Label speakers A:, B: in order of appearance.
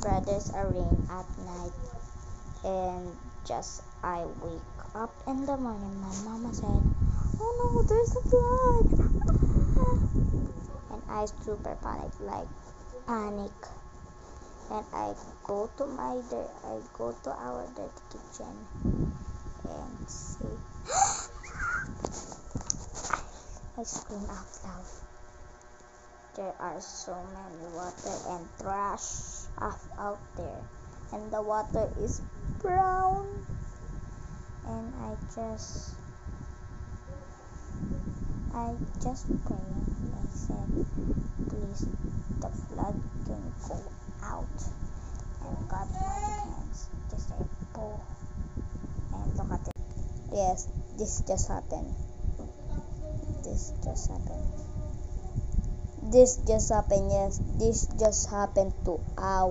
A: brothers are rain at night, and just I wake up in the morning, my mama said, "Oh no, there's a flood!" And I super panic, and I go to our dirty kitchen and say, I scream out loud. There are so many water and trash out there, and the water is brown. And I just pray. I said, please, the flood can go out. And got magic hands. Just say, "Pull." And look at it. Yes, this just happened. This just happened. Yes, this just happened to our